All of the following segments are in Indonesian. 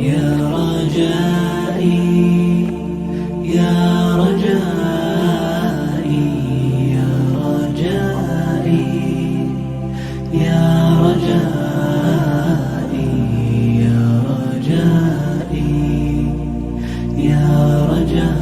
يا رجائي يا رجائي يا رجائي يا رجائي يا رجائي يا رجائي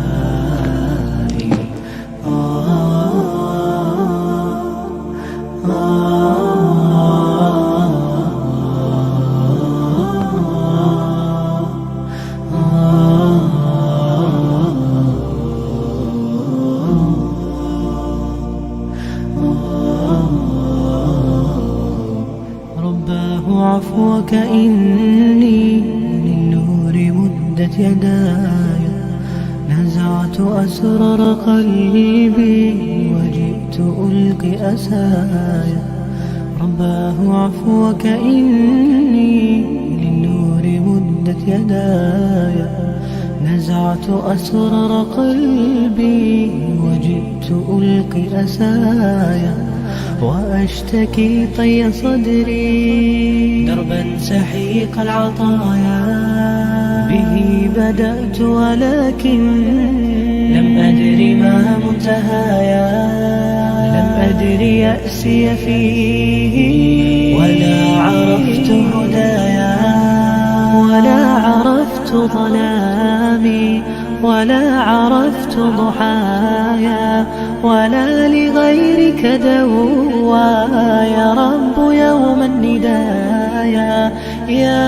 رباه عفوك إني للنور مدت يداي، نزعت أسرار قلبي وجئت ألقي أساي. رباه عفوك إني للنور مدت يداي، نزعت أسرار قلبي وجئت ألقي أساي. وأشتكي طي صدري دربا سحيق العطايا، به بدأت ولكن لم أدر ما منتهايا. لم أدر يأسي فيه ولا عرفت هدايا، ولا عرفت ظلامي ولا عرفت ضحايا، ولا لغيرك دوايا. رب يوم الندايا يا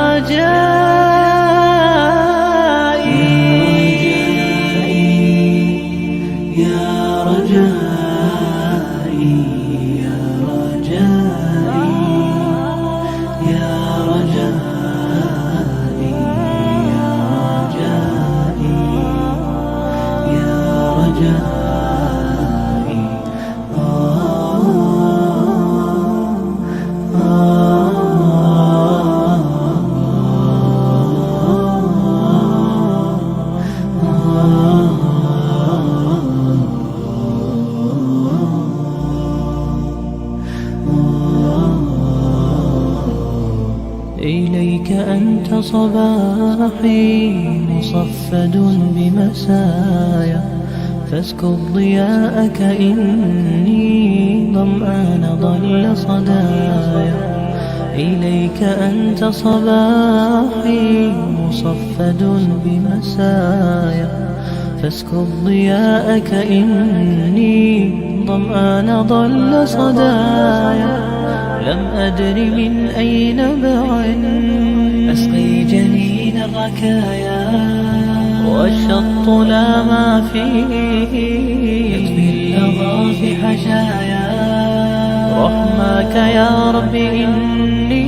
رجائي يا رجائي يا رجائي يا رجائي يا رجائي يا رجائي إليك أنت صباحي مصفد بمسايا، فاسكب ضياءك إني ظمآن ضل صدايا. إليك أنت صباحي مصفد بمسايا، فاسكب ضياءك إني ظمآن ضل صدايا. لم أدر من أي نبع أسقي جنين الركايا، والشط لا ما فيه يكفي اللظى في حشايا. رحماك يا رب إني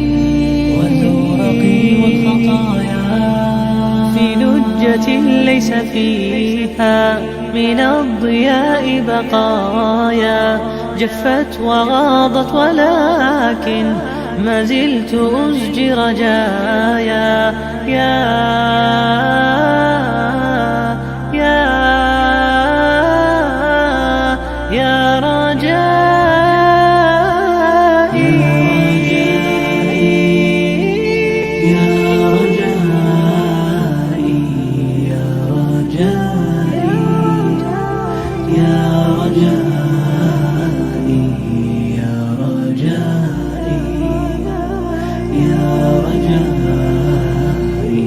وزورقي والخطايا، في لجة ليس فيها من الضياء بقايا. جفت وغاضت ولكن ما زلت أزجي رجايا. يا رجائي يا رجائي يا رجائي يا رجائي يا رجائي يا رجائي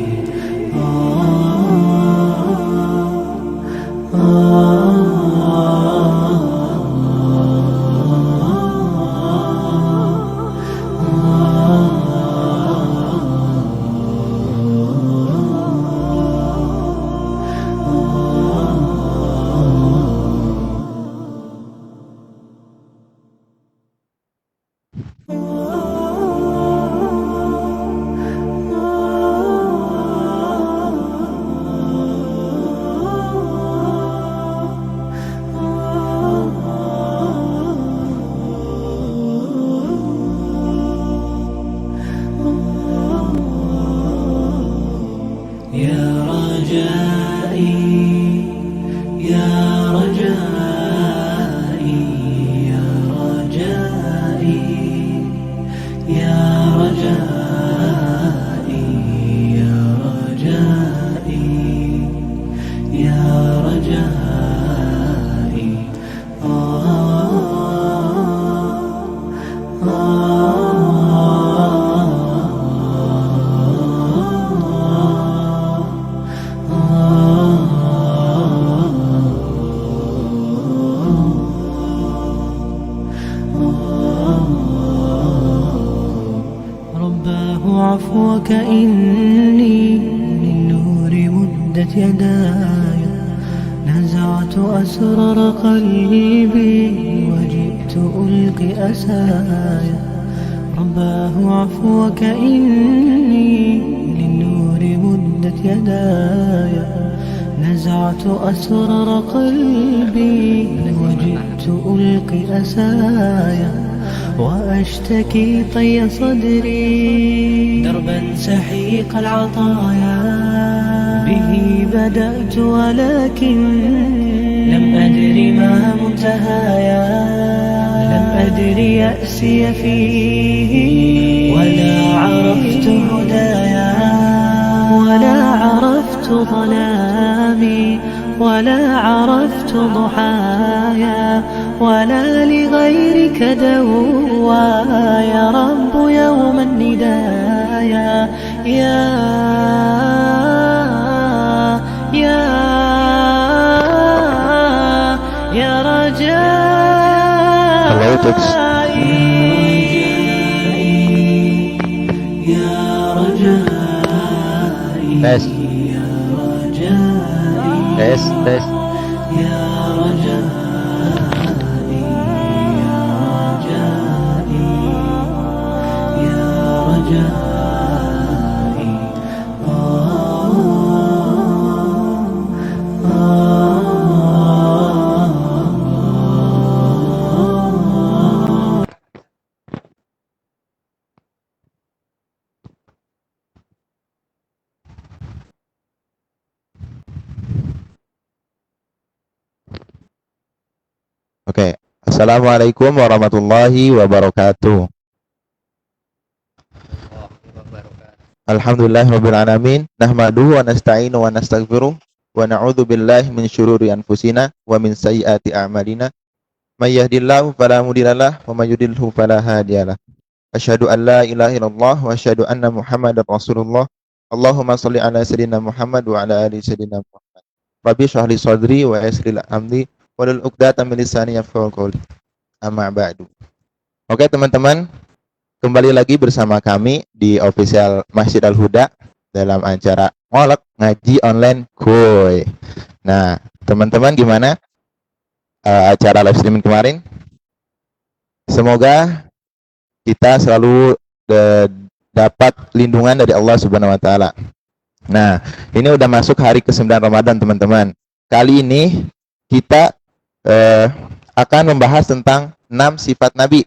عفوك إني للنور مدت يداي نزعت أسرار قلبي وجئت ألقي أسايا رباه عفوك إني للنور مدت يداي نزعت أسرار قلبي وجئت ألقي أسايا وأشتكي طي صدري دربا سحيق العطايا به بدأت ولكن لم أدر ما منتهايا لم أدر يأسي فيه ولا عرفت هدايا ولا عرفت ظلامي ولا عرفت ضحايا ولا لغيرك دوايا رب يوم الندايا يا رجائي يا رجائي Tes, يا رجائي tes, tes. يا رجائي يا رجائي يا رجائي Oke. Assalamualaikum warahmatullahi wabarakatuh. Alhamdulillahirabbil alamin. Nahmaduhu wa nasta'inu wa nastaghfiruh wa na'udzu billahi min syururi anfusina wa min sayyiati a'malina. May yahdihillahu fala mudhillalah wa may yudhlilhu fala hadiyalah. Asyhadu an la ilaha illallah wa asyhadu anna Muhammadar Rasulullah. Allahumma shalli ala sayyidina Muhammad wa ala ali sayyidina Muhammad. Rabbi shrah li sadri wa yassir li amri wahlul 'uqdatam min lisani yafqahu qawli. Amma ba'du. Oke teman-teman, kembali lagi bersama kami di official Masjid Al-Huda dalam acara Ngolek Ngaji Online Kuy. Nah, teman-teman gimana acara live streaming kemarin? Semoga kita selalu dapat lindungan dari Allah Subhanahu wa taala. Nah, ini udah masuk hari ke-9 Ramadan, teman-teman. Kali ini kita akan membahas tentang 6 sifat Nabi.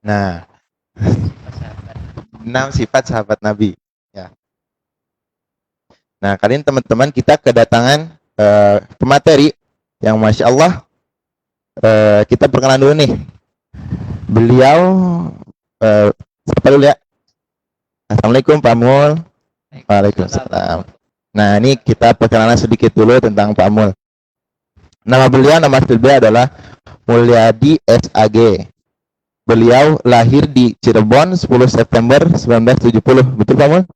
Nah, 6 sifat sahabat Nabi. Ya. Nah, kali ini teman-teman kita kedatangan pemateri yang Masya Allah kita perkenalan dulu nih. Beliau siapa dulu ya? Assalamualaikum Pak Mul. Waalaikumsalam. Nah, ini kita perkenalan sedikit dulu tentang Pak Mul. Nama beliau, nama asli beliau adalah Mulyadi SAG. Beliau lahir di Cirebon 10 September 1970. Betul Pak Mul?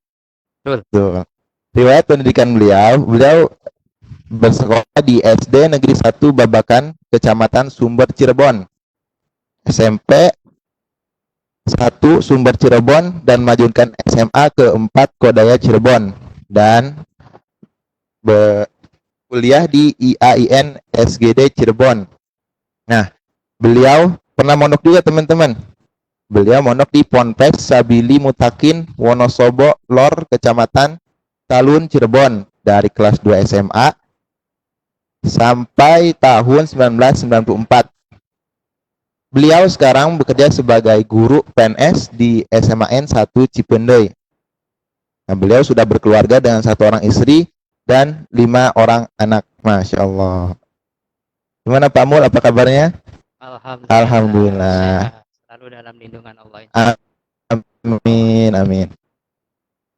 Betul. Riwayat pendidikan beliau bersekolah di SD Negeri 1 Babakan, Kecamatan Sumber Cirebon. SMP 1 Sumber Cirebon dan melanjutkan SMA ke-4 Kodaya Cirebon dan kuliah di IAIN SGD Cirebon. Nah, beliau pernah mondok juga teman-teman. Beliau mondok di Ponpes Sabili Mutakin Wonosobo Lor Kecamatan Talun Cirebon dari kelas 2 SMA sampai tahun 1994. Beliau sekarang bekerja sebagai guru PNS di SMAN 1 Cipendei. Nah, beliau sudah berkeluarga dengan 1 orang istri dan 5 orang anak. Masya Allah. Gimana Pak Mul, apa kabarnya? Alhamdulillah. Selalu dalam lindungan Allah. Amin, amin.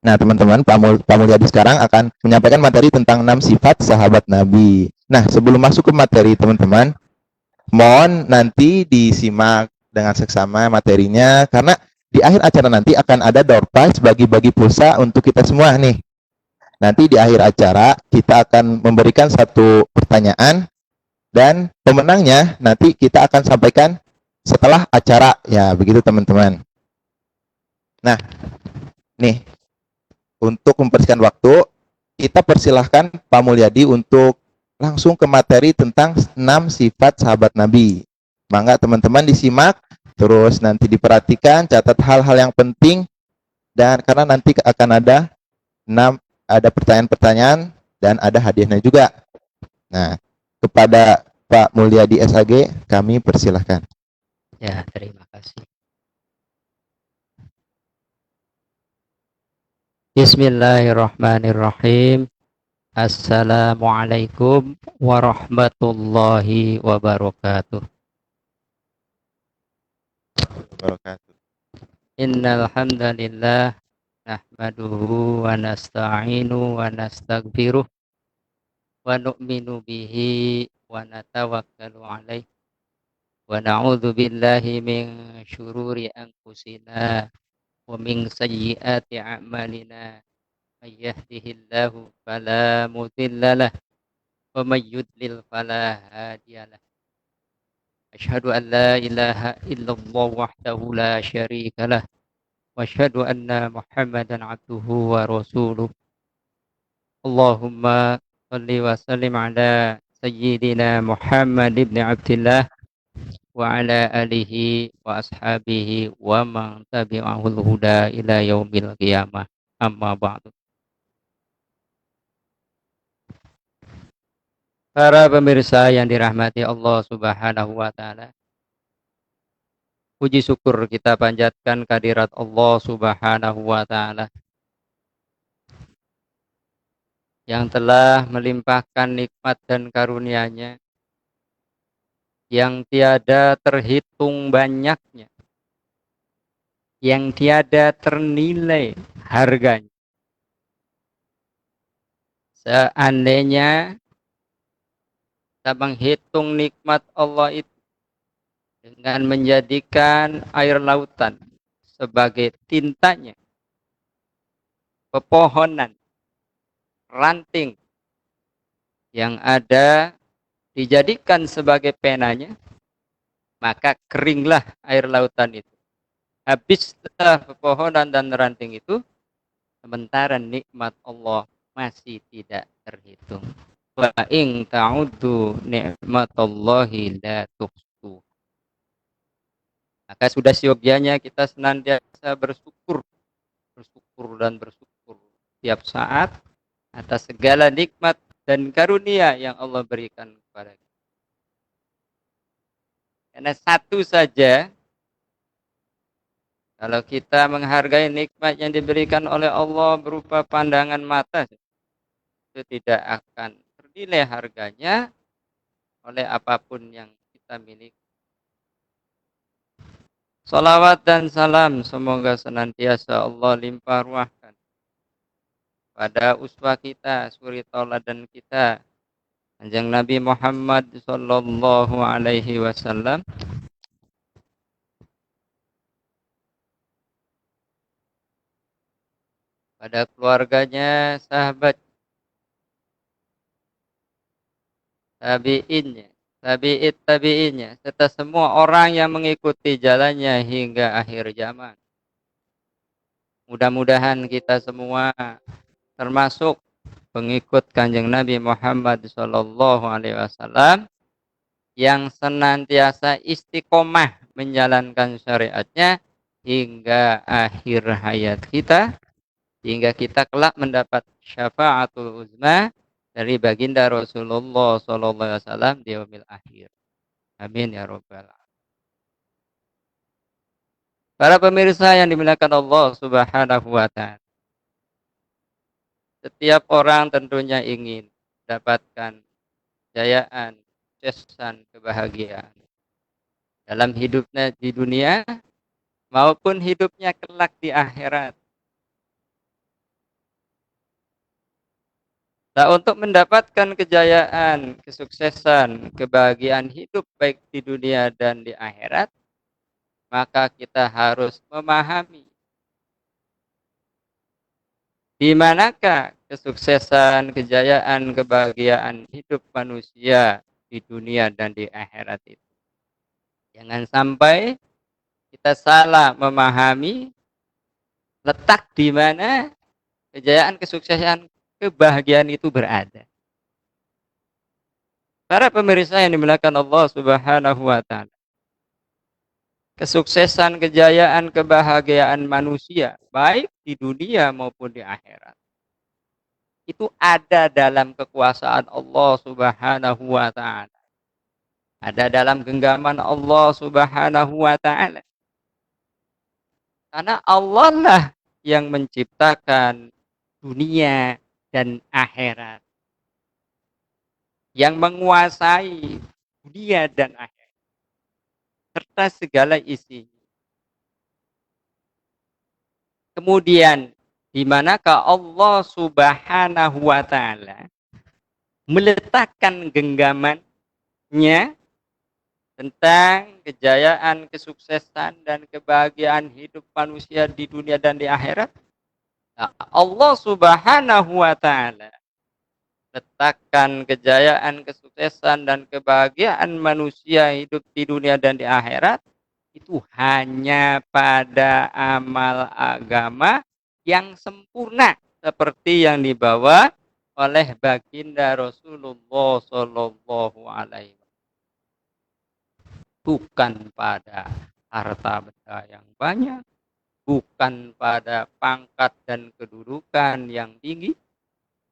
Nah teman-teman, Pak Mulyadi sekarang akan menyampaikan materi tentang 6 sifat sahabat Nabi. Nah sebelum masuk ke materi teman-teman, mohon nanti disimak dengan seksama materinya, karena di akhir acara nanti akan ada door prize bagi-bagi pulsa untuk kita semua nih. Nanti di akhir acara kita akan memberikan 1 pertanyaan dan pemenangnya nanti kita akan sampaikan setelah acara. Ya begitu teman-teman. Nah, nih, untuk mempersingkat waktu, kita persilahkan Pak Mulyadi untuk langsung ke materi tentang 6 sifat sahabat Nabi. Mangga teman-teman disimak, terus nanti diperhatikan, catat hal-hal yang penting, dan karena nanti akan ada pertanyaan-pertanyaan dan ada hadiahnya juga. Nah, kepada Pak Mulyadi SAG, kami persilahkan. Ya, terima kasih. Bismillahirrahmanirrahim. Assalamualaikum warahmatullahi wabarakatuh. Wabarakatuh. Innal hamdalillah nahmaduhu wa nasta'inu wa nastaghfiruh wa nu'minu bihi wa natawakkalu alaih wa na'udzu billahi min syururi anfusina wa min sayyiati a'malina may yahdihillahu fala mudhillalah wa may yudlil fala hadiyalah. Asyhadu an la ilaha illallah wahdahu la syarika lah wa asyhadu anna Muhammadan abduhu wa rasuluh. Allahumma shalli wa sallim ala sayyidina Muhammad ibn Abdillah wa ala alihi wa ashabihi wa man tabi'ahul huda ila yaumil qiyamah. Amma ba'du. Para pemirsa yang dirahmati Allah Subhanahu wa taala, puji syukur kita panjatkan kehadirat Allah Subhanahu wa taala yang telah melimpahkan nikmat dan karunia-Nya yang tiada terhitung banyaknya, yang tiada ternilai harganya. Seandainya kita menghitung nikmat Allah itu dengan menjadikan air lautan sebagai tintanya, pepohonan, ranting yang ada dijadikan sebagai penanya, maka keringlah air lautan itu. Habislah pepohonan dan ranting itu, sementara nikmat Allah masih tidak terhitung. Wa in ta'uddu ni'matallahi la tuhsu. Maka sudah siogyanya kita senantiasa bersyukur dan bersyukur tiap saat atas segala nikmat dan karunia yang Allah berikan kepada kita. Karena satu saja, kalau kita menghargai nikmat yang diberikan oleh Allah berupa pandangan mata, itu tidak akan ternilai harganya oleh apapun yang kita miliki. Salawat dan salam semoga senantiasa Allah limpah ruahkan pada uswah kita, suri tauladan kita, Kanjeng Nabi Muhammad sallallahu alaihi wasallam, pada keluarganya, sahabat, tabi'innya, serta semua orang yang mengikuti jalannya hingga akhir zaman. Mudah-mudahan kita semua termasuk pengikut Kanjeng Nabi Muhammad sallallahu alaihi wasallam yang senantiasa istiqomah menjalankan syariatnya hingga akhir hayat kita, hingga kita kelak mendapat syafaatul uzma dari baginda Rasulullah sallallahu alaihi wasallam di yaumil akhir. Amin ya rabbal alamin. Para pemirsa yang dimuliakan Allah Subhanahu wa taala, setiap orang tentunya ingin mendapatkan kejayaan, kesuksesan, kebahagiaan dalam hidupnya di dunia maupun hidupnya kelak di akhirat. Nah, untuk mendapatkan kejayaan, kesuksesan, kebahagiaan hidup baik di dunia dan di akhirat, maka kita harus memahami di manakah kesuksesan, kejayaan, kebahagiaan hidup manusia di dunia dan di akhirat itu. Jangan sampai kita salah memahami letak di mana kejayaan, kesuksesan, kebahagiaan itu berada. Para pemirsa yang dimuliakan Allah Subhanahu wa taala. Kesuksesan, kejayaan, kebahagiaan manusia baik di dunia maupun di akhirat itu ada dalam kekuasaan Allah Subhanahu wa taala. Ada dalam genggaman Allah Subhanahu wa taala. Karena Allah lah yang menciptakan dunia dan akhirat. Yang menguasai dunia dan akhirat serta segala isi. Kemudian di manakah Allah Subhanahu wa taala meletakkan genggamannya tentang kejayaan, kesuksesan dan kebahagiaan hidup manusia di dunia dan di akhirat. Nah, Allah Subhanahu wa taala letakkan kejayaan, kesuksesan dan kebahagiaan manusia hidup di dunia dan di akhirat itu hanya pada amal agama yang sempurna seperti yang dibawa oleh baginda Rasulullah Shallallahu Alaihi Wasallam. Bukan pada harta benda yang banyak, bukan pada pangkat dan kedudukan yang tinggi,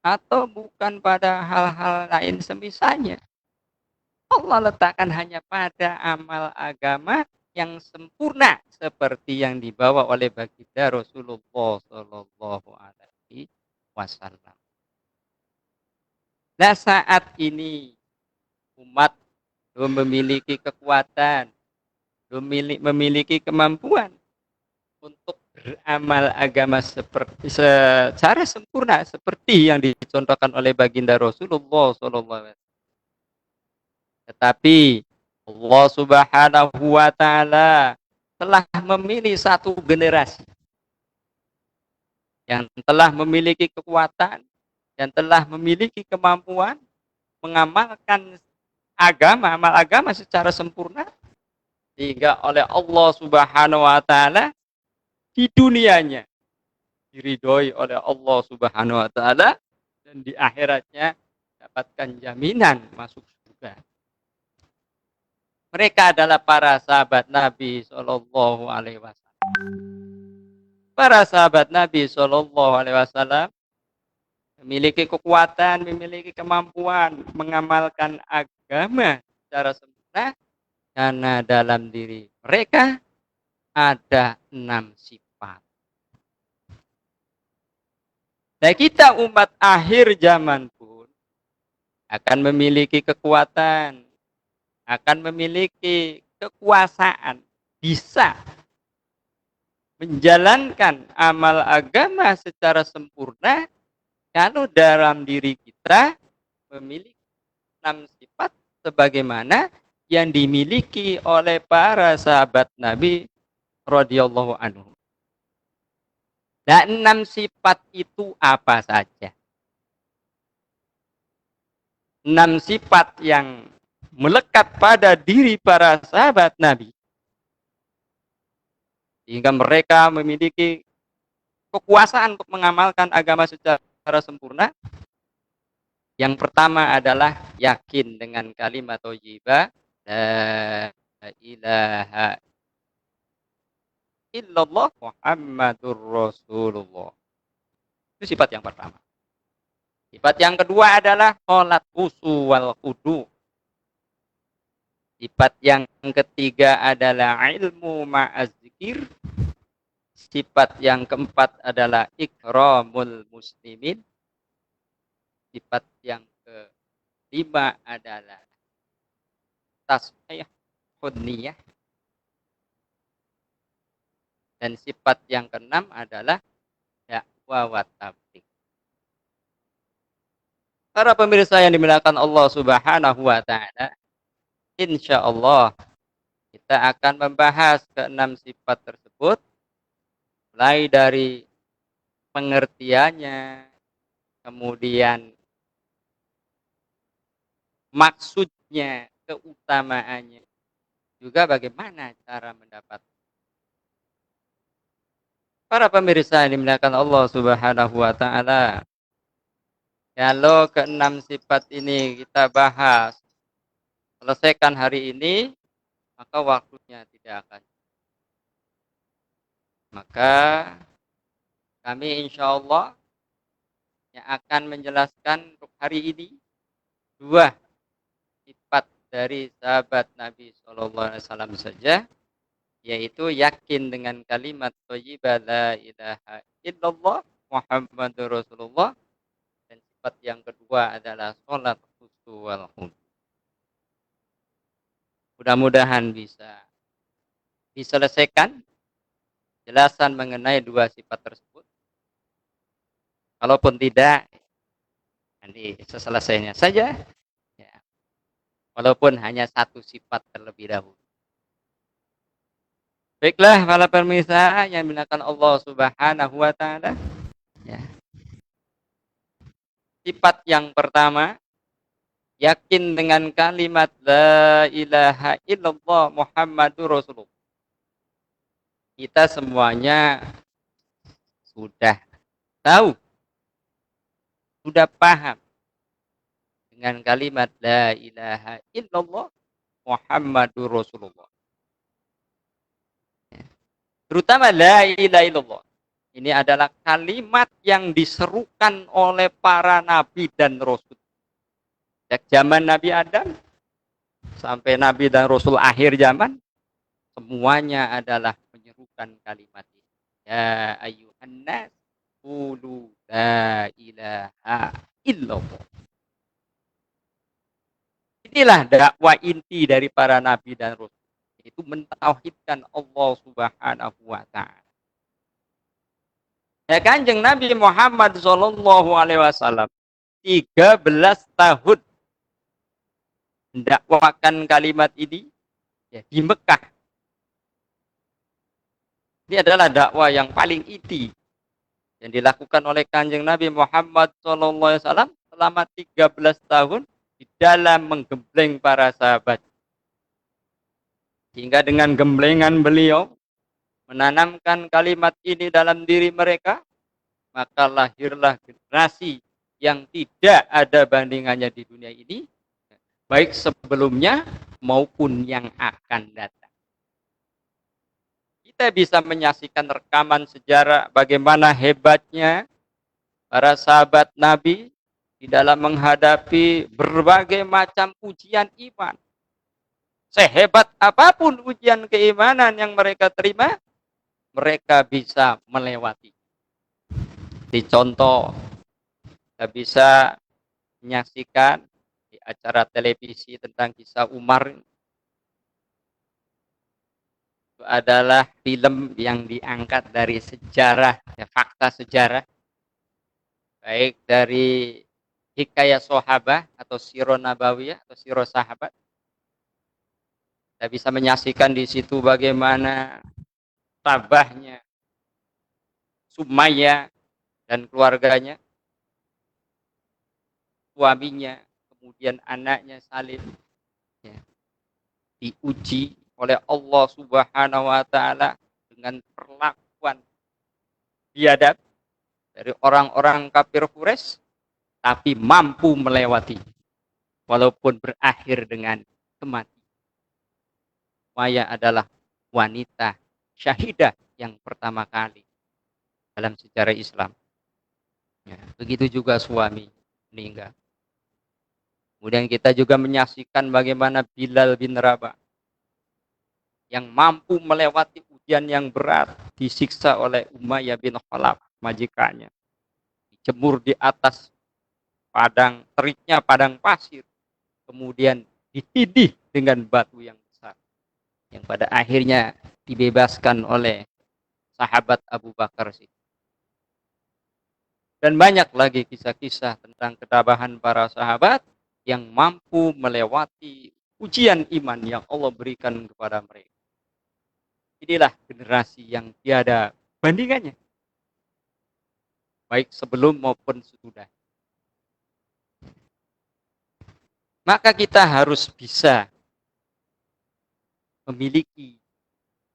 atau bukan pada hal-hal lain semisalnya. Allah letakkan hanya pada amal agama yang sempurna seperti yang dibawa oleh baginda Rasulullah Shallallahu Alaihi Wasallam. Nah, saat ini umat belum memiliki kekuatan, belum memiliki kemampuan untuk beramal agama secara sempurna seperti yang dicontohkan oleh baginda Rasulullah SAW. Tetapi Allah Subhanahu wa taala telah memilih satu generasi yang telah memiliki kekuatan, yang telah memiliki kemampuan mengamalkan amal agama secara sempurna sehingga oleh Allah Subhanahu wa taala di dunianya diridhoi oleh Allah Subhanahu wa taala dan di akhiratnya dapatkan jaminan masuk surga. Mereka adalah para sahabat Nabi Shallallahu Alaihi Wasallam. Para sahabat Nabi Shallallahu Alaihi Wasallam memiliki kekuatan, memiliki kemampuan mengamalkan agama secara sempurna karena dalam diri mereka ada 6 sifat. Nah, kita umat akhir zaman pun akan memiliki kekuatan, akan memiliki kekuasaan, bisa menjalankan amal agama secara sempurna kalau dalam diri kita memiliki 6 sifat sebagaimana yang dimiliki oleh para sahabat Nabi radhiyallahu anhu. Dan 6 sifat itu apa saja? 6 sifat yang melekat pada diri para sahabat Nabi sehingga mereka memiliki kekuasaan untuk mengamalkan agama secara sempurna. Yang pertama adalah yakin dengan kalimat thayyibah la ilaha illallah Muhammadur Rasulullah. Itu sifat yang pertama. Sifat yang kedua adalah sholat khusu wal khudu. Sifat yang ketiga adalah ilmu ma'azzikir. Sifat yang keempat adalah ikramul muslimin. Sifat yang kelima adalah tasbih hunniyah. Dan sifat yang keenam adalah dakwah wa tabligh. Para pemirsa yang dimuliakan Allah Subhanahu wa taala, insyaallah kita akan membahas keenam sifat tersebut mulai dari pengertiannya, kemudian maksudnya, keutamaannya, juga bagaimana cara mendapat. Para pemirsa yang dimuliakan Allah Subhanahu wa taala. Kalau keenam sifat ini kita bahas, selesaikan hari ini, maka waktunya tidak akan. Maka kami insya Allah yang akan menjelaskan untuk hari ini dua sifat dari sahabat Nabi SAW saja, yaitu yakin dengan kalimat thayyibah la ilaha illallah Muhammadur Rasulullah, dan sifat yang kedua adalah sholat khusyuk wal khudu'. Mudah-mudahan bisa diselesaikan jelasan mengenai dua sifat tersebut. Kalaupun tidak, nanti seselesainya saja, ya. Walaupun hanya satu sifat terlebih dahulu. Baiklah para pemirsa yang dimuliakan Allah Subhanahu wa taala. Ya. Sifat yang pertama, yakin dengan kalimat la ilaha illallah Muhammadur Rasulullah. Kita semuanya sudah tahu, sudah paham dengan kalimat la ilaha illallah Muhammadur Rasulullah. Terutama la ilaha illallah. Ini adalah kalimat yang diserukan oleh para nabi dan rasul. Sejak zaman Nabi Adam sampai nabi dan rasul akhir zaman, semuanya adalah menyerukan kalimat ini. Ya ayyuhan nas qulu la ilaha illallah. Inilah dakwah inti dari para nabi dan rasul. Itu mentauhidkan Allah Subhanahu wa taala. Ya, Kanjeng Nabi Muhammad sallallahu alaihi wasallam 13 tahun mendakwakan kalimat ini, ya, di Mekah. Ini adalah dakwah yang paling inti yang dilakukan oleh Kanjeng Nabi Muhammad sallallahu alaihi wasallam selama 13 tahun di dalam menggembleng para sahabat. Sehingga dengan gemblengan beliau menanamkan kalimat ini dalam diri mereka, maka lahirlah generasi yang tidak ada bandingannya di dunia ini, baik sebelumnya maupun yang akan datang. Kita bisa menyaksikan rekaman sejarah bagaimana hebatnya para sahabat Nabi di dalam menghadapi berbagai macam ujian iman. Sehebat apapun ujian keimanan yang mereka terima, mereka bisa melewati. Di contoh, kita bisa menyaksikan di acara televisi tentang kisah Umar. Itu adalah film yang diangkat dari sejarah, ya, fakta sejarah. Baik dari hikayat sahabah atau sirah nabawiyah atau sirah sahabat. Kita bisa menyaksikan di situ bagaimana tabahnya Sumayyah dan keluarganya, suaminya, kemudian anaknya Salim, ya, diuji oleh Allah Subhanahu wa taala dengan perlakuan biadab dari orang-orang kafir Quraisy, tapi mampu melewati walaupun berakhir dengan kematian. Maya adalah wanita syahidah yang pertama kali dalam sejarah Islam. Ya, begitu juga suami meninggal. Kemudian kita juga menyaksikan bagaimana Bilal bin Rabah yang mampu melewati ujian yang berat, disiksa oleh Umayyah bin Khalaf, majikannya. Dijemur di atas padang teriknya padang pasir. Kemudian ditidih dengan batu yang besar. Yang pada akhirnya dibebaskan oleh sahabat Abu Bakar Siddiq. Dan banyak lagi kisah-kisah tentang ketabahan para sahabat yang mampu melewati ujian iman yang Allah berikan kepada mereka. Inilah generasi yang tiada bandingannya, baik sebelum maupun sesudah. Maka kita harus bisa memiliki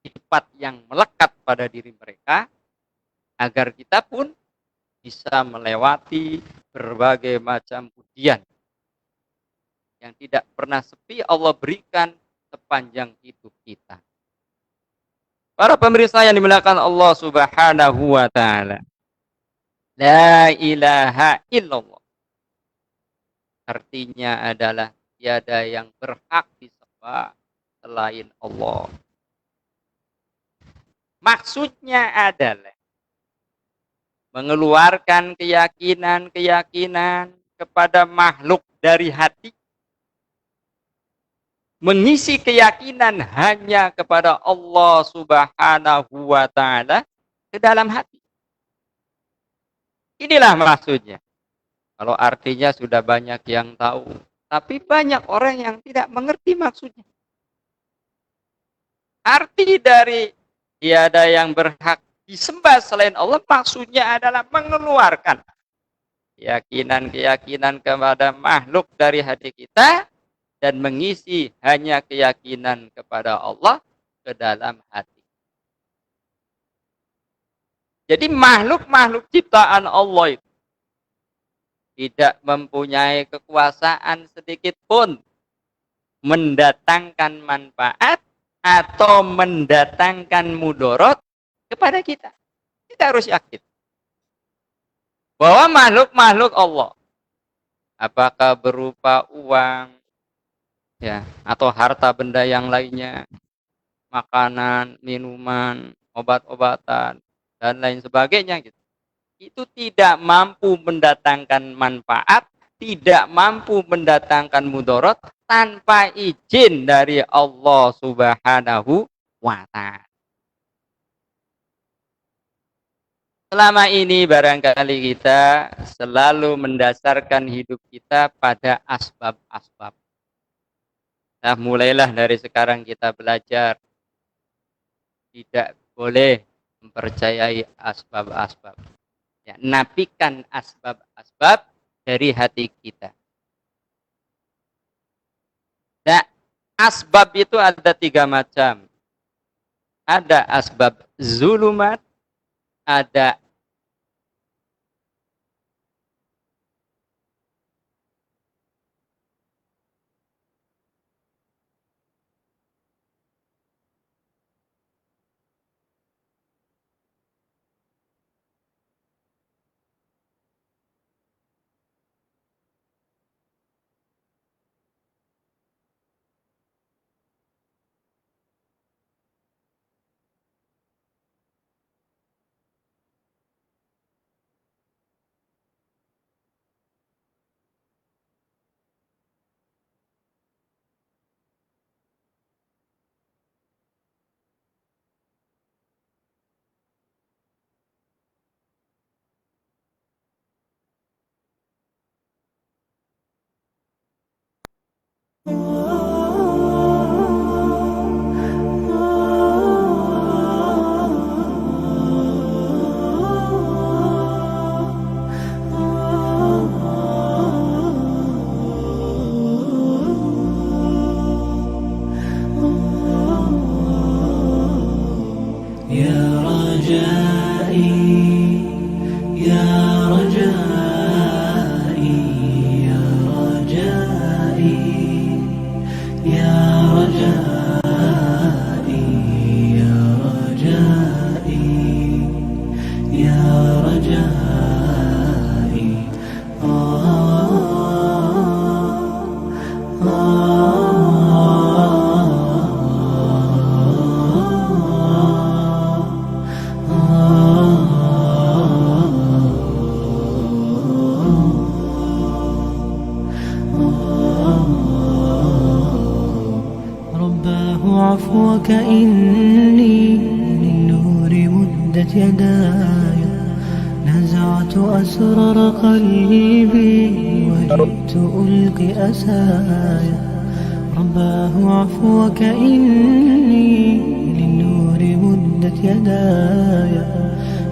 sifat yang melekat pada diri mereka, agar kita pun bisa melewati berbagai macam ujian yang tidak pernah sepi Allah berikan sepanjang hidup kita. Para pemirsa yang dimuliakan Allah Subhanahu wa taala. La ilaha illallah. Artinya adalah tiada yang berhak disembah selain Allah. Maksudnya adalah mengeluarkan keyakinan-keyakinan kepada makhluk dari hati, mengisi keyakinan hanya kepada Allah Subhanahu wa taala ke dalam hati. Inilah maksudnya. Kalau artinya sudah banyak yang tahu, tapi banyak orang yang tidak mengerti maksudnya. Arti dari tiada yang berhak disembah selain Allah maksudnya adalah mengeluarkan keyakinan-keyakinan kepada makhluk dari hati kita dan mengisi hanya keyakinan kepada Allah ke dalam hati. Jadi makhluk-makhluk ciptaan Allah itu tidak mempunyai kekuasaan sedikit pun mendatangkan manfaat atau mendatangkan mudarat kepada kita. Kita harus yakin bahwa makhluk-makhluk Allah, apakah berupa uang, ya, atau harta benda yang lainnya, makanan, minuman, obat-obatan, dan lain sebagainya, gitu, itu tidak mampu mendatangkan manfaat, tidak mampu mendatangkan mudarat tanpa izin dari Allah Subhanahu wa ta'ala. Selama ini barangkali kita selalu mendasarkan hidup kita pada asbab-asbab. Nah, mulailah dari sekarang kita belajar tidak boleh mempercayai asbab-asbab. Ya, nafikan asbab-asbab dari hati kita. Nah, asbab itu ada 3 macam. Ada asbab zulumat, ada يا رجائي يا رجائي يا رجائي يا رجائي يا رجائي يا رجائي رباه عفوك إني للنور مدت يداي نزعت أسرار قلبي وجئت ألقي أساي رباه عفوك إني للنور مدت يداي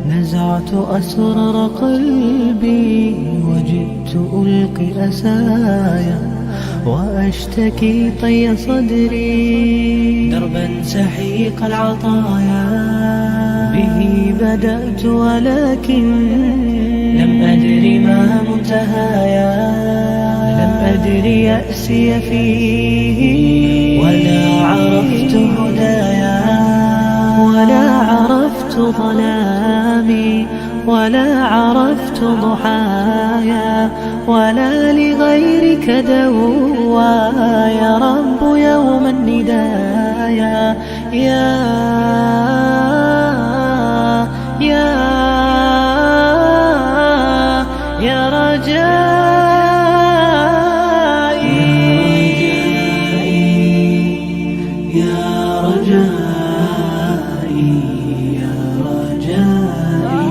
نزعت أسرار قلبي وجئت ألقي أسايا وأشتكي طي صدري دربا سحيق العطايا به بدأت ولكن لم أدر ما منتهايا لم أدر يأسي فيه ولا عرفت هدايا ولا عرفت ظلامي ولا عرفت ضحايا ولا لغيرك دوايا رب يوم الندايا يا رجائي يا رجائي يا رجائي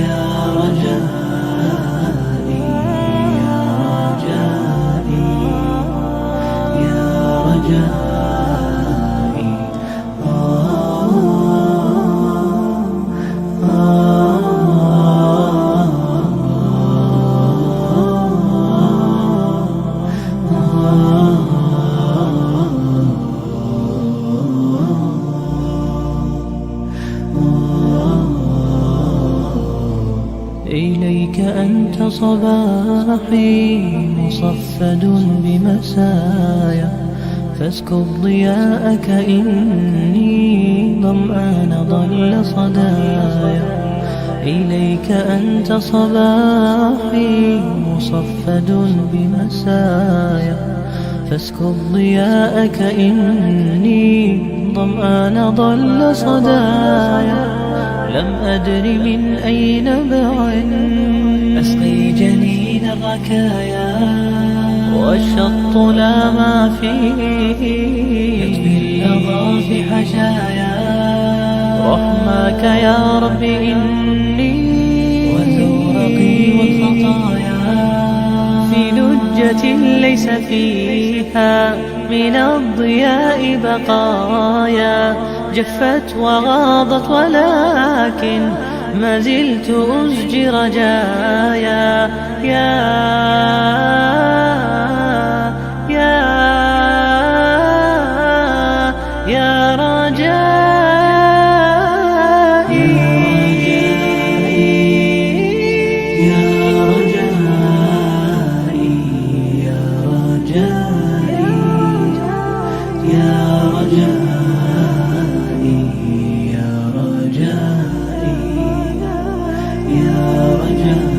يا رجائي يا رجائي يا رجائي إليك أنت صباحي مصفد بمسايا فاسكب ضياءك إني ظمآن ضل صدايا إليك أنت صباحي مصفد بمسايا فاسكب ضياءك إني ظمآن ضل صدايا لم أدر من أي نبع أسقي جنين الركايا والشط لا ما فيه يطفي اللظى في حشايا رحماك يا رب إني وزورقي والخطايا في لجة ليس فيها من الضياء بقايا جفت وغاضت ولكن ما زلت أسجي رجايا يا رجائي يا رجائي يا رجائي يا رجائي يا رجائي يا رجائي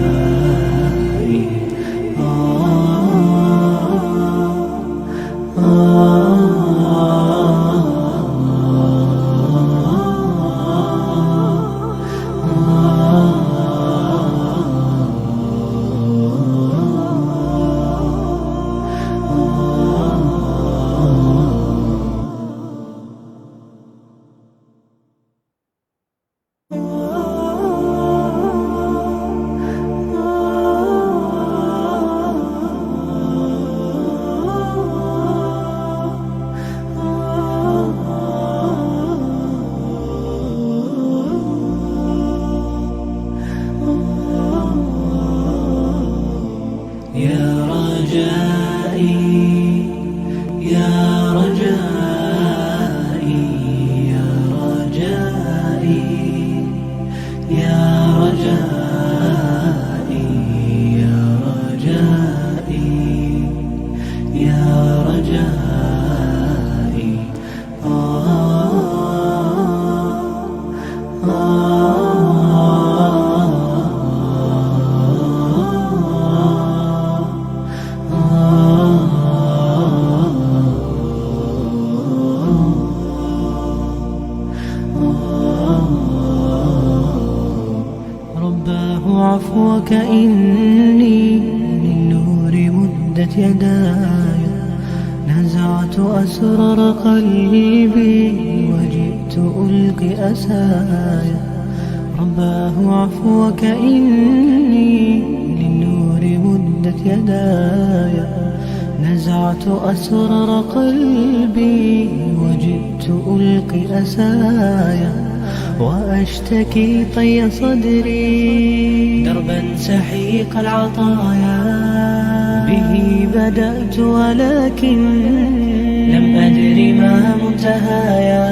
يا رجائي يا رجائي يا رجائي يا رجائي يا رجائي يا رجائي رباه عفوك إني للنور مدت يداي نزعت أسرار قلبي وجئت ألقي أسايا رباه عفوك إني للنور مدت يداي نزعت أسرار قلبي وجئت ألقي أسايا وأشتكي طي صدري دربا سحيق العطايا به بدأت ولكن لم أدر ما منتهايا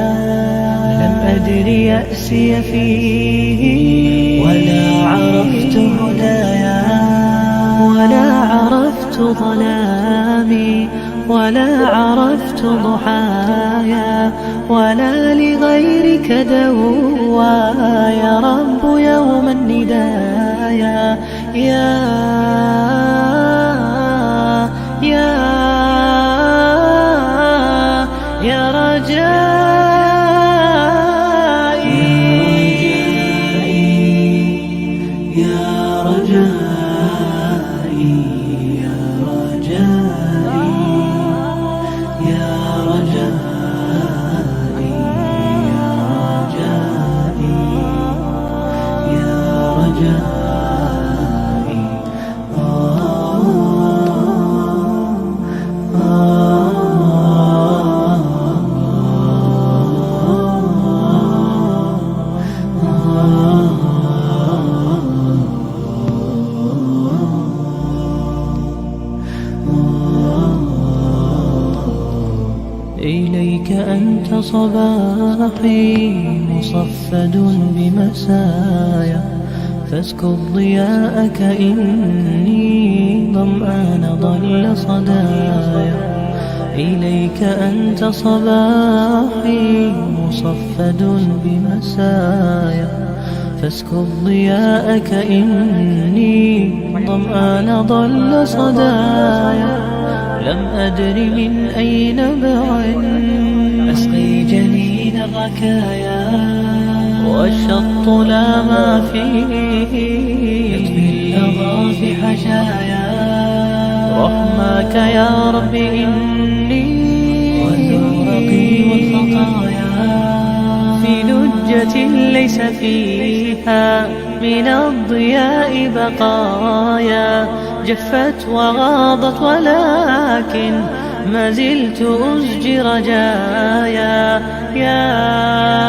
لم أدر أدري يأسي فيه ولا عرفت هدايا ولا عرفت ظلامي ولا عرفت ضحايا ولا لغيرك دوايا رب يوم الندايا يا يا رجائي يا رجائي يا رجائي يا رجائي يا رجائي إليك أنت صباحي مصفد بمسايا فاسكب ضياءك إني ظمآن ضل صدايا إليك أنت صباحي مصفد بمسايا فاسكب ضياءك إني ظمآن ضل صدايا لم أدر من أي نبع أسقي جنين الركايا والشط لا ما فيه يطفي اللظى في حشايا رحمك يا رب إني وزورقي والخطايا في لجة ليس فيها من الضياء بقايا جفت وغاضت ولكن ما زلت أزجي رجايا يا رجائي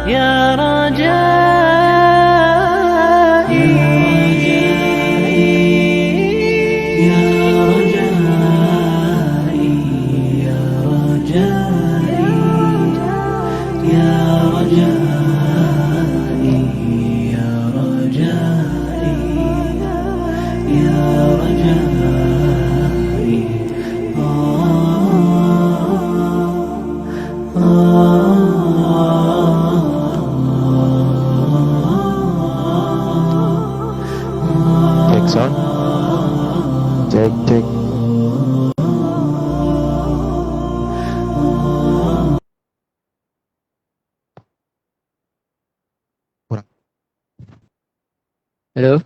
يا رجائي يا رجائي يا رجائي يا رجائي يا رجائي Cek sound. Cek. Kurang. Halo,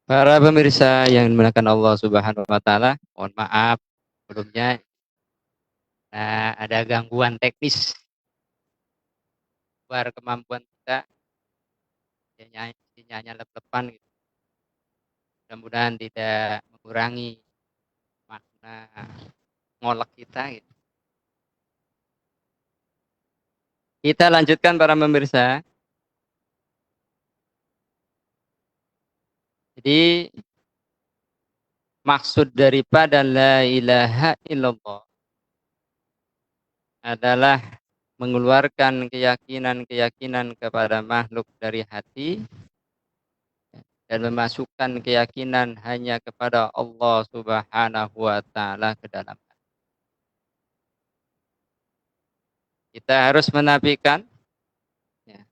para pemirsa yang dimuliakan Allah Subhanahu wa taala, mohon maaf sebelumnya ada gangguan teknis luar kemampuan kita, sinyalnya lep-lepan gitu. Mudah-mudahan tidak mengurangi makna ngolek kita gitu. Kita lanjutkan para pemirsa. Jadi maksud daripada la ilaha illallah adalah mengeluarkan keyakinan-keyakinan kepada makhluk dari hati dan memasukkan keyakinan hanya kepada Allah Subhanahu wa taala ke dalam hati. Kita harus menafikan ya,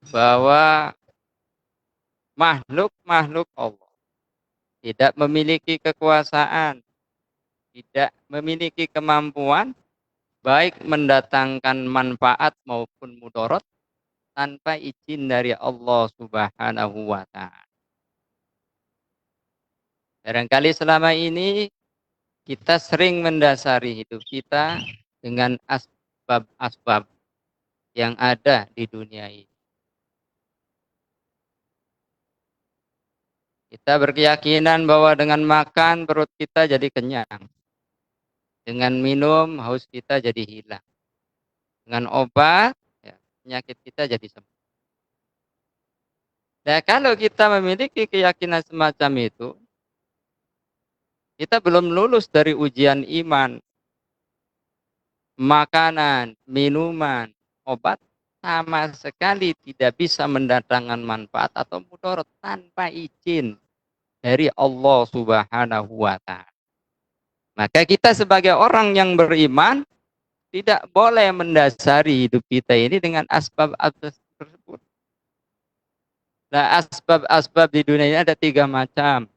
bahwa makhluk-makhluk Allah tidak memiliki kekuasaan, tidak memiliki kemampuan baik mendatangkan manfaat maupun mudarat tanpa izin dari Allah Subhanahu wa taala. Barangkali selama ini kita sering mendasari hidup kita dengan asbab-asbab yang ada di dunia ini. Kita berkeyakinan bahwa dengan makan perut kita jadi kenyang. Dengan minum haus kita jadi hilang. Dengan obat ya, penyakit kita jadi sembuh. Nah, kalau kita memiliki keyakinan semacam itu, Kita belum lulus dari ujian iman, makanan, minuman, obat sama sekali tidak bisa mendatangkan manfaat atau mudarat tanpa izin dari Allah Subhanahu wa taala. Maka kita sebagai orang yang beriman tidak boleh mendasari hidup kita ini dengan asbab-asbab tersebut. Nah, asbab-asbab di dunia ini ada 3 macam.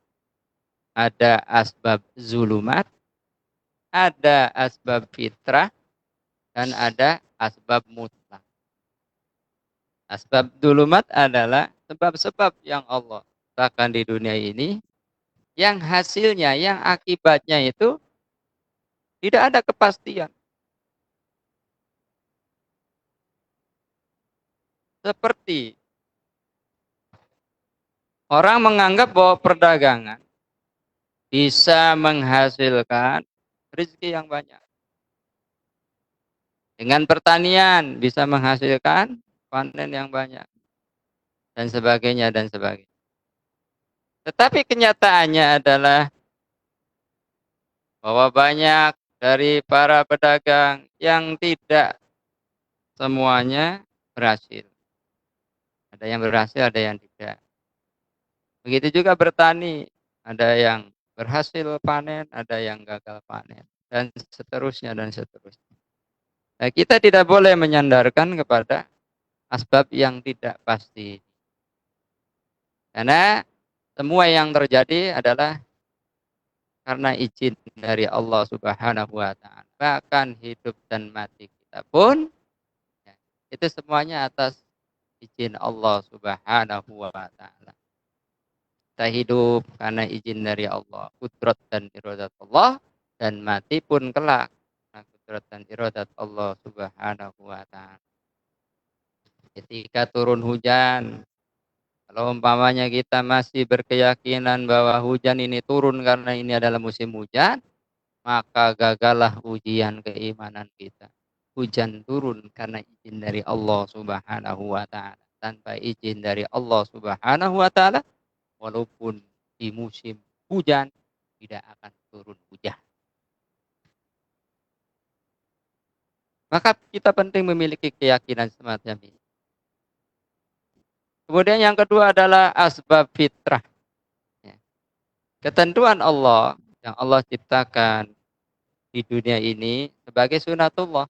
Ada asbab zulumat, ada asbab fitrah, dan ada asbab mutlak. Asbab zulumat adalah sebab-sebab yang Allah ciptakan di dunia ini, yang hasilnya, yang akibatnya itu tidak ada kepastian. Seperti orang menganggap bahwa perdagangan bisa menghasilkan rezeki yang banyak. Dengan pertanian bisa menghasilkan panen yang banyak. Dan sebagainya, dan sebagainya. Tetapi kenyataannya adalah bahwa banyak dari para pedagang yang tidak semuanya berhasil. Ada yang berhasil, ada yang tidak. Begitu juga bertani. Ada yang berhasil panen, ada yang gagal panen. Dan seterusnya, dan seterusnya. Nah, kita tidak boleh menyandarkan kepada asbab yang tidak pasti. Karena semua yang terjadi adalah karena izin dari Allah Subhanahu wa taala. Bahkan hidup dan mati kita pun ya, itu semuanya atas izin Allah Subhanahu wa taala. Kita hidup karena izin dari Allah, kudrat dan iradat Allah, dan mati pun kelak karena kudrat dan iradat Allah Subhanahu wa taala. Ketika turun hujan, kalau umpamanya kita masih berkeyakinan bahwa hujan ini turun karena ini adalah musim hujan, maka gagallah ujian keimanan kita. Hujan turun karena izin dari Allah Subhanahu wa taala. Tanpa izin dari Allah Subhanahu wa taala, walaupun di musim hujan tidak akan turun hujan. Maka kita penting memiliki keyakinan semacam ini. Kemudian yang kedua adalah asbab fitrah. Ketentuan Allah yang Allah ciptakan di dunia ini sebagai sunatullah.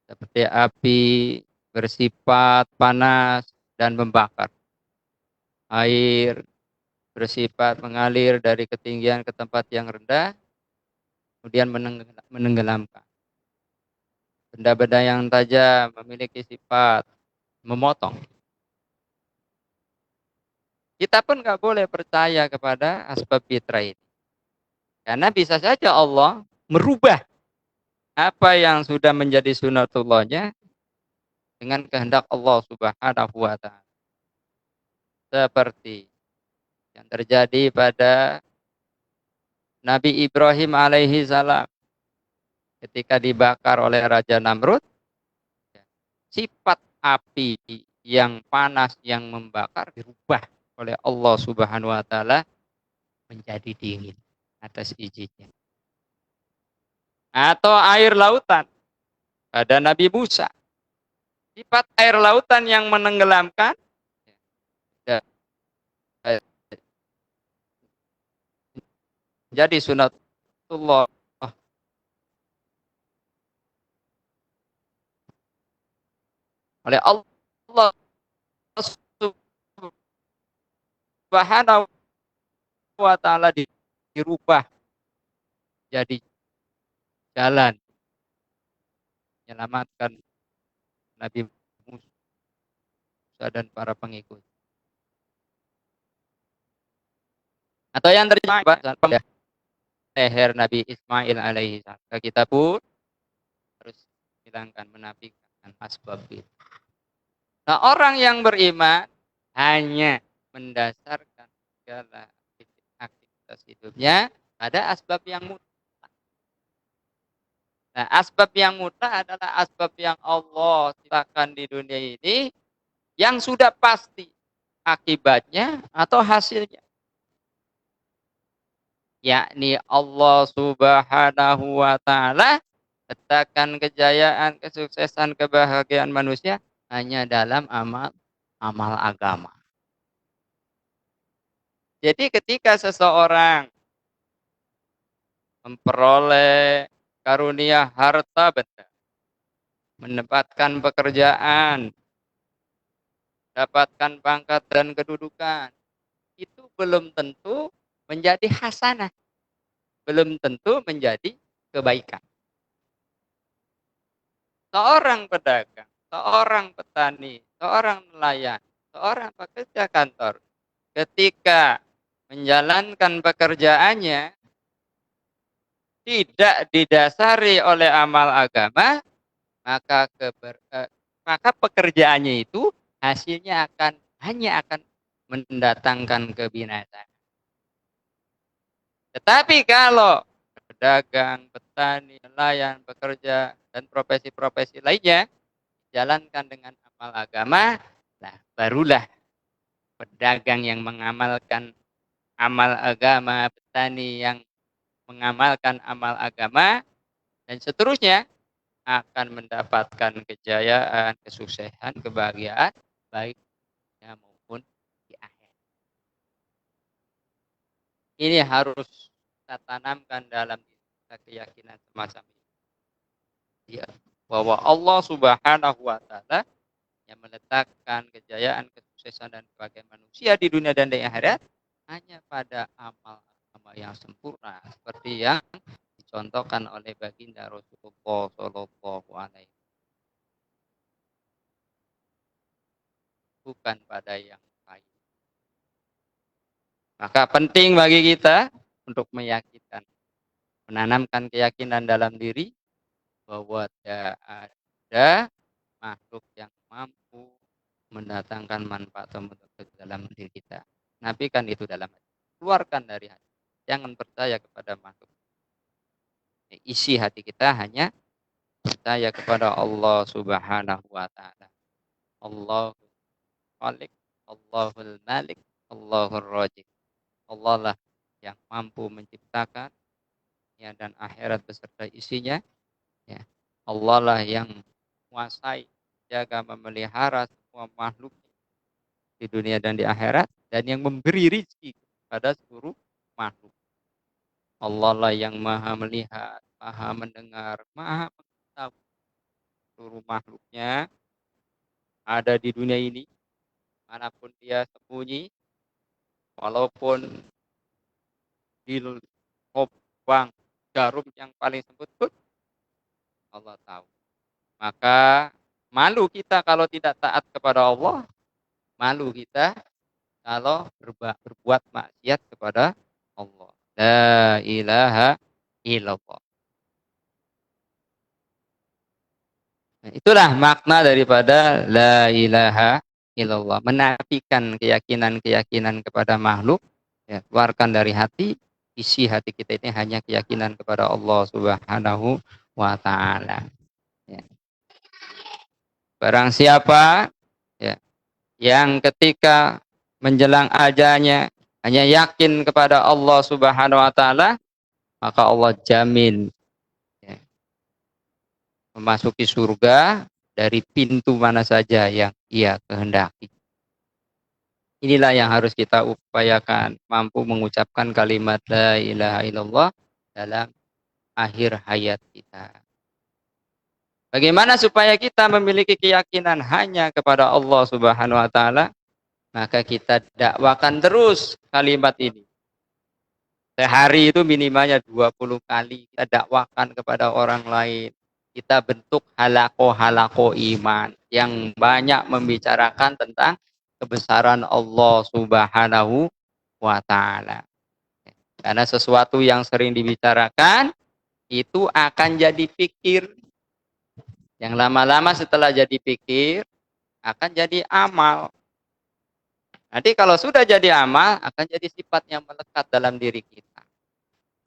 Seperti api bersifat panas dan membakar. Air bersifat mengalir dari ketinggian ke tempat yang rendah, kemudian menenggelamkan. Benda-benda yang tajam memiliki sifat memotong. Kita pun nggak boleh percaya kepada asbab fitrah ini. Karena bisa saja Allah merubah apa yang sudah menjadi sunatullahnya dengan kehendak Allah Subhanahu wa taala. Seperti yang terjadi pada Nabi Ibrahim alaihi salam ketika dibakar oleh Raja Namrud, sifat api yang panas yang membakar dirubah oleh Allah Subhanahu wa taala menjadi dingin atas izinnya. Atau air lautan pada Nabi Musa. Sifat air lautan yang menenggelamkan jadi sunatullah oleh Allah Subhanahu wa taala dirubah jadi jalan menyelamatkan Nabi Musa dan para pengikut. Atau yang terjadi leher Nabi Ismail alaihi salam. Kita pun harus hilangkan, menafikan asbab itu. Nah, orang yang beriman hanya mendasarkan segala aktivitas hidupnya pada asbab yang mutlak. Nah, asbab yang mutlak adalah asbab yang Allah ciptakan di dunia ini yang sudah pasti akibatnya atau hasilnya. yakni Allah Subhanahu wa taala, letakkan kejayaan, kesuksesan, kebahagiaan manusia hanya dalam amal agama. Jadi ketika seseorang memperoleh karunia harta benda, mendapatkan pekerjaan, dapatkan pangkat dan kedudukan, itu belum tentu menjadi hasanah, belum tentu menjadi kebaikan. Seorang pedagang, seorang petani, seorang nelayan, seorang pekerja kantor, ketika menjalankan pekerjaannya tidak didasari oleh amal agama, maka maka pekerjaannya itu hasilnya hanya akan mendatangkan kebinasaan. Tetapi kalau pedagang, petani, nelayan, pekerja, dan profesi-profesi lainnya jalankan dengan amal agama, nah barulah pedagang yang mengamalkan amal agama, petani yang mengamalkan amal agama, dan seterusnya akan mendapatkan kejayaan, kesuksesan, kebahagiaan, baik dunia maupun di akhir. Ini harus kita tanamkan dalam kita keyakinan semacam ini. Ya, bahwa Allah Subhanahu wa taala yang meletakkan kejayaan, kesuksesan dan kebahagiaan manusia di dunia dan di akhirat hanya pada amal agama yang sempurna seperti yang dicontohkan oleh baginda Rasulullah Shallallahu Alaihi Wasallam, bukan pada yang lain. Maka penting bagi kita untuk meyakinkan, menanamkan keyakinan dalam diri bahwa tidak ada makhluk yang mampu mendatangkan manfaat atau mudarat ke dalam diri kita. Nafikan itu dalam hati. Keluarkan dari hati. Jangan percaya kepada makhluk. Isi hati kita hanya percaya kepada Allah Subhanahu wa taala. Allahul Khaliq, Allahul Malik, Allahur Razik. Allah lah yang mampu menciptakan ya, dan akhirat beserta isinya. Ya. Allah lah yang menguasai, jaga, memelihara semua makhluk di dunia dan di akhirat, dan yang memberi rezeki pada seluruh makhluk. Allah lah yang maha melihat, maha mendengar, maha mengetahui seluruh makhluknya ada di dunia ini, manapun dia sembunyi, walaupun di lubang jarum yang paling sempit, Allah tahu. Maka malu kita kalau tidak taat kepada Allah, malu kita kalau berbuat maksiat kepada Allah. La ilaha illallah. Nah, itulah makna daripada la ilaha illallah. Menafikan keyakinan-keyakinan kepada makhluk. Ya, keluarkan dari hati. Isi hati kita ini hanya keyakinan kepada Allah Subhanahu wa ta'ala. Ya. Barang siapa ya, yang ketika menjelang ajalnya hanya yakin kepada Allah Subhanahu wa ta'ala, maka Allah jamin ya, memasuki surga dari pintu mana saja yang ia kehendaki. Inilah yang harus kita upayakan, mampu mengucapkan kalimat la ilaha illallah dalam akhir hayat kita. Bagaimana supaya kita memiliki keyakinan hanya kepada Allah Subhanahu wa taala? Maka kita dakwakan terus kalimat ini. Sehari itu minimalnya 20 kali kita dakwakan kepada orang lain. Kita bentuk halako-halako iman yang banyak membicarakan tentang kebesaran Allah Subhanahu wa taala. Karena sesuatu yang sering dibicarakan itu akan jadi pikir. Yang lama-lama setelah jadi pikir akan jadi amal. Nanti kalau sudah jadi amal akan jadi sifat yang melekat dalam diri kita.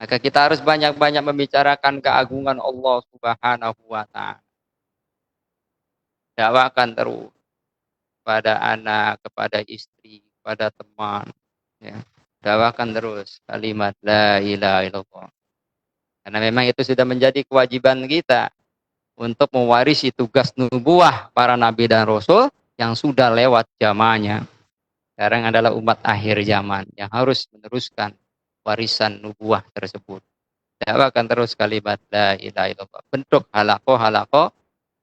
Maka kita harus banyak-banyak membicarakan keagungan Allah Subhanahu wa taala. Dakwakan terus kepada anak, kepada istri, kepada teman, ya. dakwakan terus kalimat la ilaha illallah. Karena memang itu sudah menjadi kewajiban kita untuk mewarisi tugas nubuah para nabi dan rasul yang sudah lewat zamannya. Sekarang adalah umat akhir zaman yang harus meneruskan warisan nubuah tersebut. Dakwakan terus kalimat la ilaha illallah. Bentuk halaqah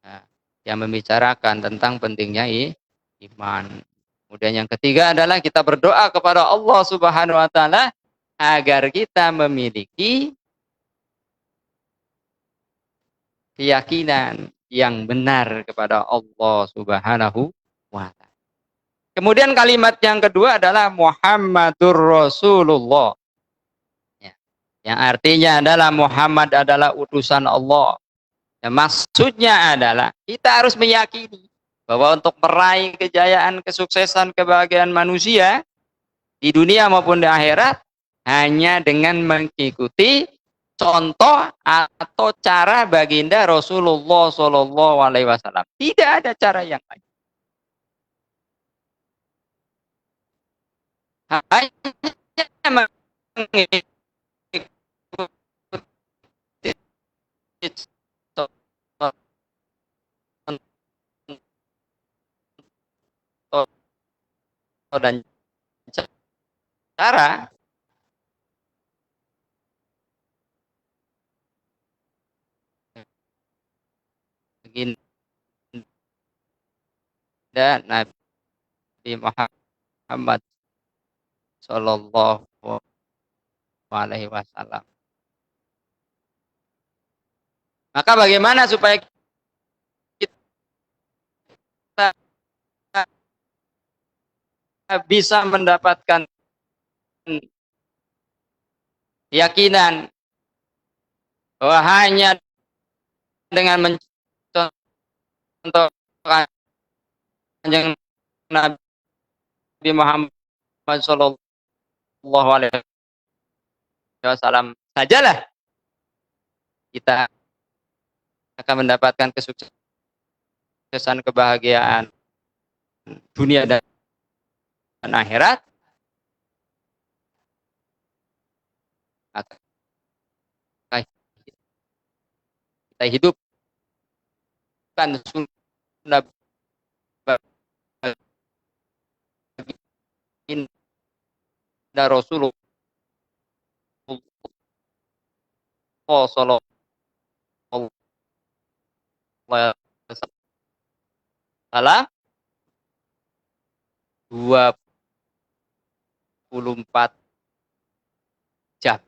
nah, yang membicarakan tentang pentingnya iman. Kemudian yang ketiga adalah kita berdoa kepada Allah Subhanahu wa taala agar kita memiliki keyakinan yang benar kepada Allah Subhanahu wa taala. Kemudian kalimat yang kedua adalah Muhammadur Rasulullah. Ya. Yang artinya adalah Muhammad adalah utusan Allah. Ya, maksudnya adalah kita harus meyakini bahwa untuk meraih kejayaan, kesuksesan, kebahagiaan manusia di dunia maupun di akhirat hanya dengan mengikuti contoh atau cara baginda Rasulullah Shallallahu Alaihi Wasallam. Tidak ada cara yang lain. Hanya mengikuti contoh dan cara baginda Nabi Muhammad Sallallahu Alaihi Wasallam. Maka bagaimana supaya kita bisa mendapatkan keyakinan bahwa hanya dengan mencontoh kanjeng Nabi Muhammad Sallallahu Alaihi Wasallam sajalah kita akan mendapatkan kesuksesan, kebahagiaan dunia dan akhirat. Maka kita hidupkan sunnah baginda Rasulullah Sallallahu Alaihi Wasallam 24 jam.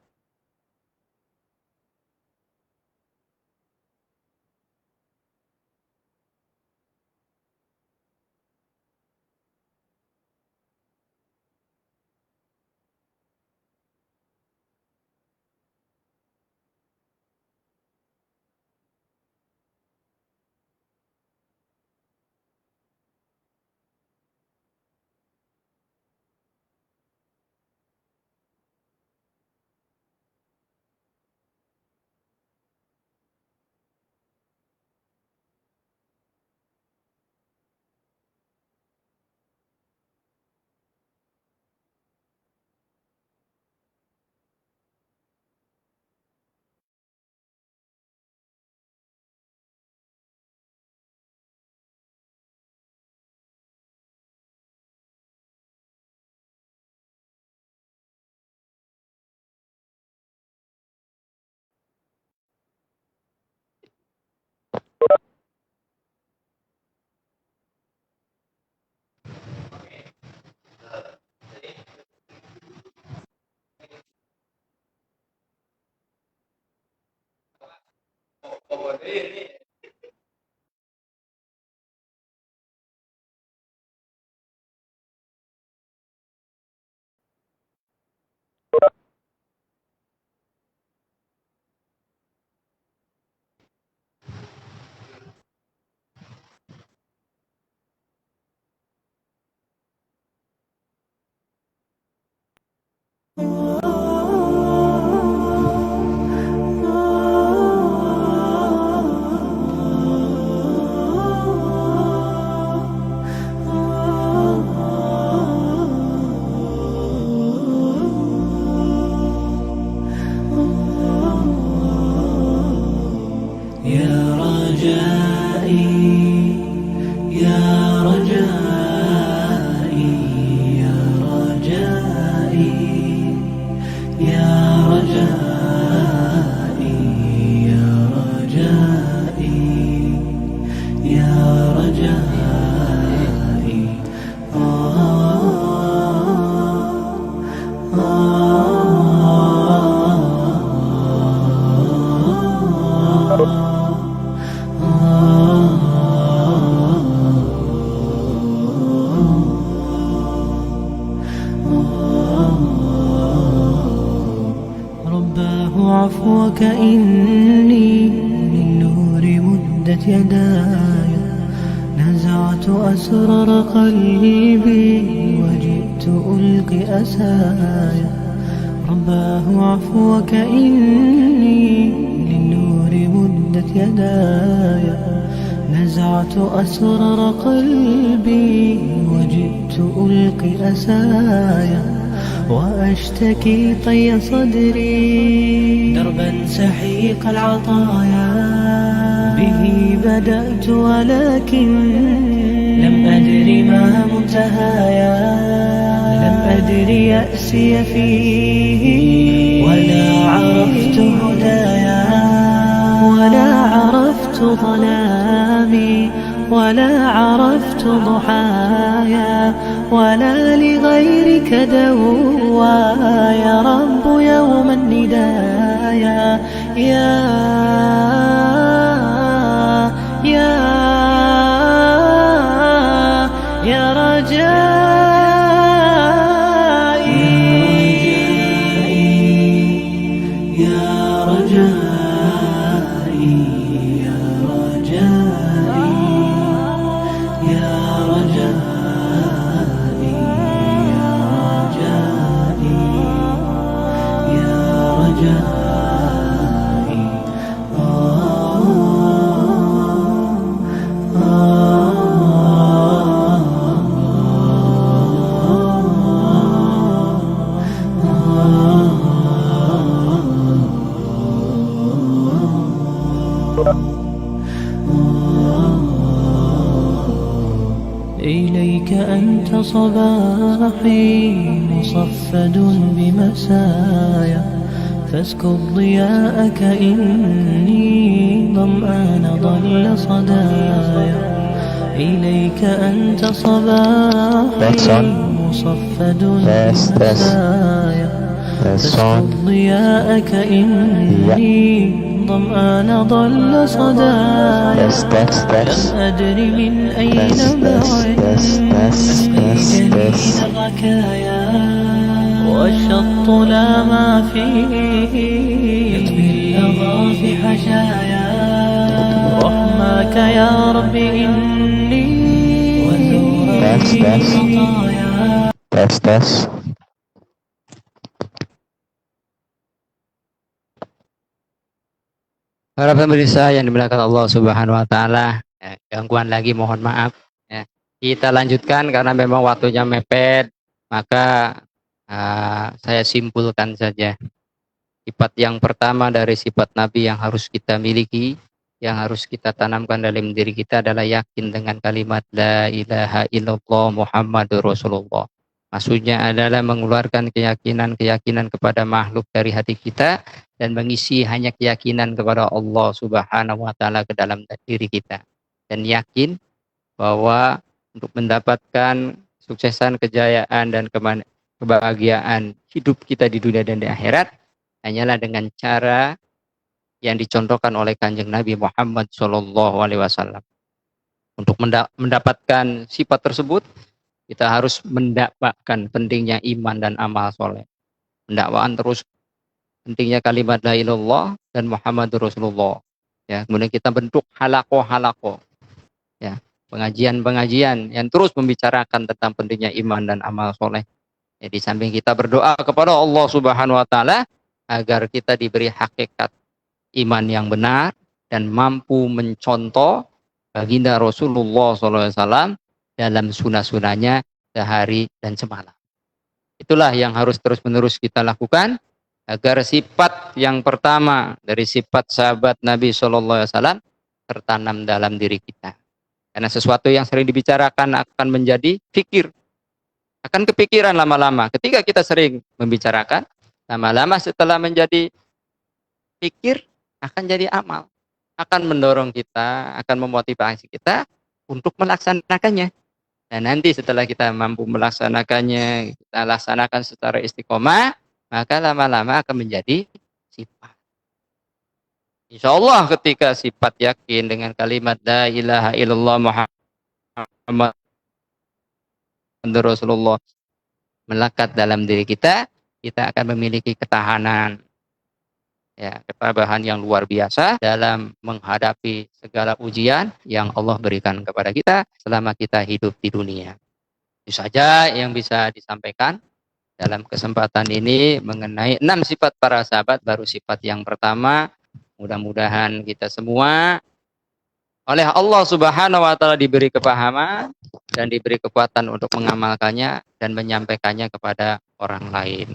رباه عفوك إني للنور مدت يداي نزعت أسرار قلبي وجئت ألقي أسايا رباه عفوك إني للنور مدت يداي نزعت أسرار قلبي وجئت ألقي أسايا وأشتكي طي صدري دربا سحيق العطايا به بدأت ولكن لم أدر ما منتهايا لم أدر يأسي فيه ولا عرفت هدايا ولا عرفت ظلامي ولا عرفت ضحايا ولا لغيرك دوايا رب يوم الندايا يا يا يا رجائي يا رجائي يا رجائي يا رجائي يا رجائي إليك أنت صباحي مصفد بمسايا فاسكب ضياءك إني ظمآن ضل صدايا إليك أنت صباحي مصفد بمسايا فاسكب ضياءك إني ظمآن ضل صدايا لم أدر من أين بعد أسقي جميل الركايا والشط لا ما فيه يطوي الأضاء في حشايا رحماك يا رب إني وثورتي خطايا Para pemirsa yang dimuliakan Allah Subhanahu wa taala, gangguan lagi mohon maaf ya. Kita lanjutkan karena memang waktunya mepet, maka saya simpulkan saja. Sifat yang pertama dari sifat Nabi yang harus kita miliki, yang harus kita tanamkan dalam diri kita adalah yakin dengan kalimat la ilaha illallah Muhammadur Rasulullah. Maksudnya adalah mengeluarkan keyakinan kepada makhluk dari hati kita dan mengisi hanya keyakinan kepada Allah Subhanahu wa taala ke dalam diri kita. Dan yakin bahwa untuk mendapatkan suksesan, kejayaan dan kebahagiaan hidup kita di dunia dan di akhirat hanyalah dengan cara yang dicontohkan oleh Kanjeng Nabi Muhammad SAW. Untuk mendapatkan sifat tersebut, kita harus mendakwakan pentingnya iman dan amal soleh. Pendakwaan terus pentingnya kalimat la ilallah dan Muhammadur Rasulullah. Ya, kemudian kita bentuk halaqoh, ya, pengajian yang terus membicarakan tentang pentingnya iman dan amal soleh. Ya, di samping kita berdoa kepada Allah Subhanahu wa taala agar kita diberi hakikat iman yang benar dan mampu mencontoh baginda Rasulullah SAW dalam sunnah-sunnahnya sehari dan semalam. Itulah yang harus terus-menerus kita lakukan agar sifat yang pertama dari sifat sahabat Nabi SAW tertanam dalam diri kita. Karena sesuatu yang sering dibicarakan akan menjadi fikir, akan kepikiran lama-lama. Ketika kita sering membicarakan, lama-lama setelah menjadi pikir akan jadi amal, akan mendorong kita, akan memotivasi kita untuk melaksanakannya. Dan nanti setelah kita mampu melaksanakannya, kita laksanakan secara istiqomah, maka lama-lama akan menjadi sifat. Insya Allah ketika sifat yakin dengan kalimat la ilaha illallah Muhammad Rasulullah melekat dalam diri kita, kita akan memiliki ketahanan, ya, ketabahan yang luar biasa dalam menghadapi segala ujian yang Allah berikan kepada kita selama kita hidup di dunia. Itu saja yang bisa disampaikan dalam kesempatan ini mengenai 6 sifat para sahabat. Baru sifat yang pertama, mudah-mudahan kita semua oleh Allah Subhanahu wa taala diberi kepahaman dan diberi kekuatan untuk mengamalkannya dan menyampaikannya kepada orang lain.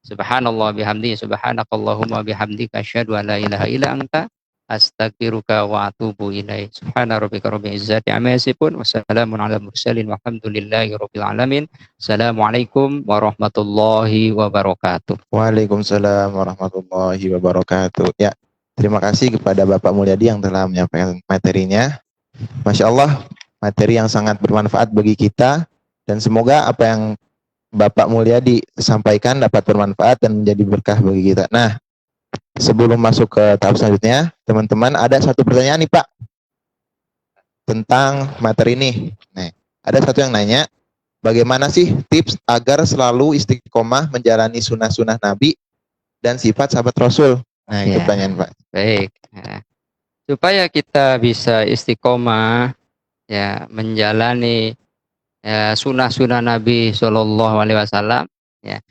Subhanallah bihamdi, subhanakallahumma bihamdika asyhadu an la ilaha illa anta astaghfiruka wa atubu ilaik. Subhana rabbika rabbil izzati amma yasifun wa salamun ala mursalin walhamdulillahi rabbil alamin. Assalamualaikum warahmatullahi wabarakatuh. Waalaikumsalam warahmatullahi wabarakatuh. Ya, terima kasih kepada Bapak Mulyadi yang telah menyampaikan materinya. Masya Allah, materi yang sangat bermanfaat bagi kita dan semoga apa yang Bapak Mulyadi sampaikan dapat bermanfaat dan menjadi berkah bagi kita. Nah, sebelum masuk ke tahap selanjutnya, teman-teman ada satu pertanyaan nih Pak tentang materi ini. Nah, ada satu yang nanya, bagaimana sih tips agar selalu istiqomah menjalani sunnah-sunnah Nabi dan sifat sahabat Rasul? Nah, itu pertanyaan Pak. Baik. Nah, supaya kita bisa istiqomah ya menjalani ya, sunnah-sunnah Nabi Shallallahu Alaihi Wasallam, ya,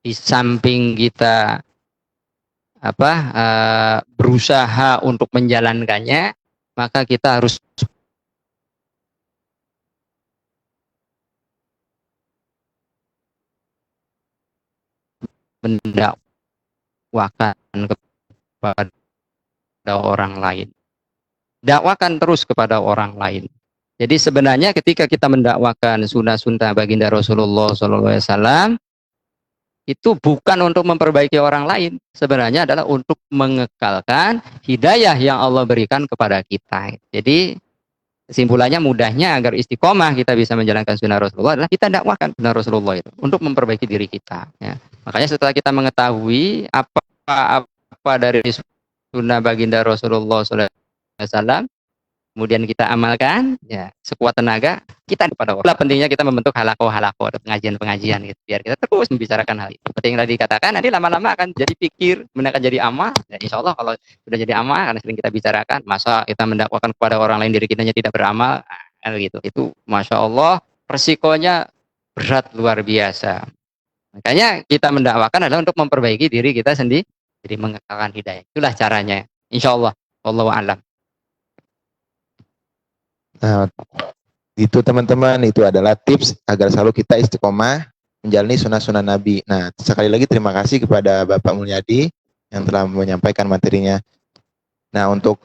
di samping kita berusaha untuk menjalankannya, maka kita harus mendakwakan kepada orang lain. Dakwakan terus kepada orang lain. Jadi sebenarnya ketika kita mendakwakan sunnah-sunnah baginda Rasulullah SAW, itu bukan untuk memperbaiki orang lain. Sebenarnya adalah untuk mengekalkan hidayah yang Allah berikan kepada kita. Jadi kesimpulannya mudahnya agar istiqomah kita bisa menjalankan sunnah Rasulullah adalah kita dakwakan sunnah Rasulullah itu untuk memperbaiki diri kita. Ya. Makanya setelah kita mengetahui apa dari sunnah baginda Rasulullah SAW, kemudian kita amalkan, ya sekuat tenaga kita kepada Allah. Pentingnya kita membentuk halaqah atau pengajian-pengajian gitu, biar kita terus membicarakan hal itu. Seperti yang tadi dikatakan, nanti lama-lama akan jadi pikir, kemudian akan jadi amal. Ya, insya Allah kalau sudah jadi amal, karena sering kita bicarakan, masa kita mendakwakan kepada orang lain diri kita tidak beramal, gitu. Itu masya Allah resikonya berat luar biasa. Makanya kita mendakwakan adalah untuk memperbaiki diri kita sendiri, jadi mengekalkan hidayah. Itulah caranya. Insya Allah. Wallahu a'lam. Nah, itu teman-teman, itu adalah tips agar selalu kita istiqomah menjalani sunnah-sunnah Nabi. Nah, sekali lagi terima kasih kepada Bapak Mulyadi yang telah menyampaikan materinya. Nah, untuk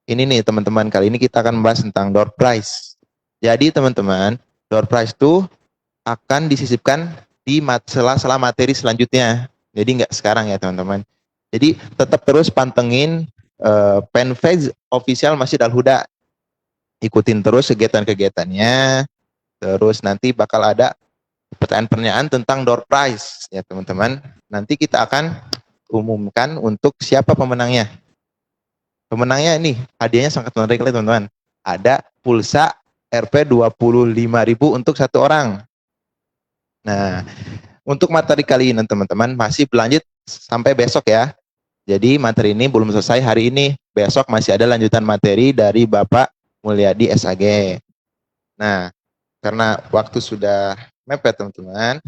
ini nih teman-teman, kali ini kita akan membahas tentang door prize. Jadi teman-teman, door prize itu akan disisipkan di sela-sela materi selanjutnya. Jadi nggak sekarang ya teman-teman. Jadi tetap terus pantengin fanpage official Masjid Al-Huda. Ikutin terus kegiatan-kegiatannya, terus nanti bakal ada pertanyaan-pertanyaan tentang door prize ya teman-teman. Nanti kita akan umumkan untuk siapa pemenangnya. Pemenangnya ini hadiahnya sangat menarik teman-teman. Ada pulsa Rp 25.000 untuk satu orang. Nah, untuk materi kali ini teman-teman masih berlanjut sampai besok ya. Jadi materi ini belum selesai hari ini. Besok masih ada lanjutan materi dari Bapak Mulyadi SAG. Nah, karena waktu sudah mepet teman-teman,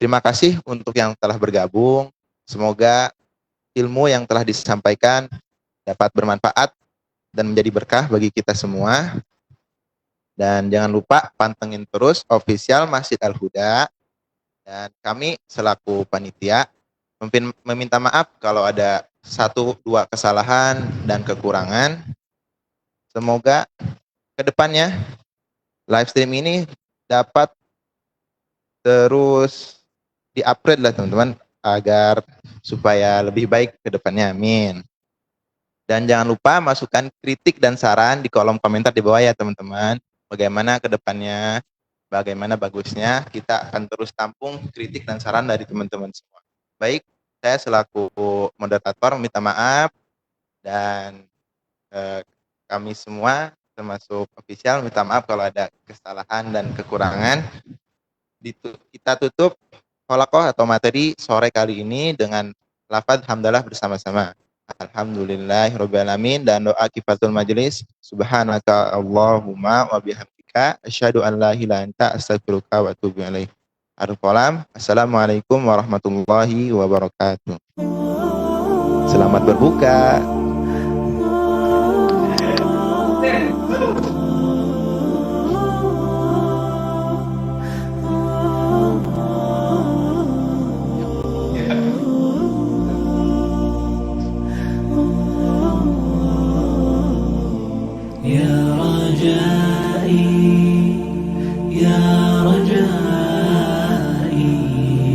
terima kasih untuk yang telah bergabung. Semoga ilmu yang telah disampaikan dapat bermanfaat dan menjadi berkah bagi kita semua. Dan jangan lupa pantengin terus official Masjid Al-Huda. Dan kami selaku panitia meminta maaf kalau ada 1-2 kesalahan dan kekurangan. Semoga kedepannya live stream ini dapat terus di-upgrade lah teman-teman agar supaya lebih baik ke depannya. Amin. Dan jangan lupa masukkan kritik dan saran di kolom komentar di bawah ya teman-teman. Bagaimana ke depannya, bagaimana bagusnya, kita akan terus tampung kritik dan saran dari teman-teman semua. Baik, saya selaku moderator minta maaf dan kami semua termasuk official minta maaf kalau ada kesalahan dan kekurangan. Kita tutup halaqah atau materi sore kali ini dengan lafaz hamdalah bersama-sama. Alhamdulillahirabbil alamin, dan doa kifatul majelis. Subhanaka Allahumma wa bihamdika asyhadu an la ilaha illa anta astaghfiruka wa atubu ilaik. Al-Qalam. Assalamualaikum warahmatullahi wabarakatuh. Selamat berbuka. يا رجائي يا رجائي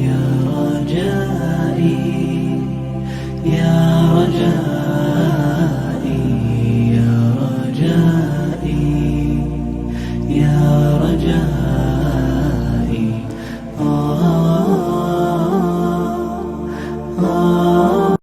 يا رجائي يا رجائي يا رجائي يا رجائي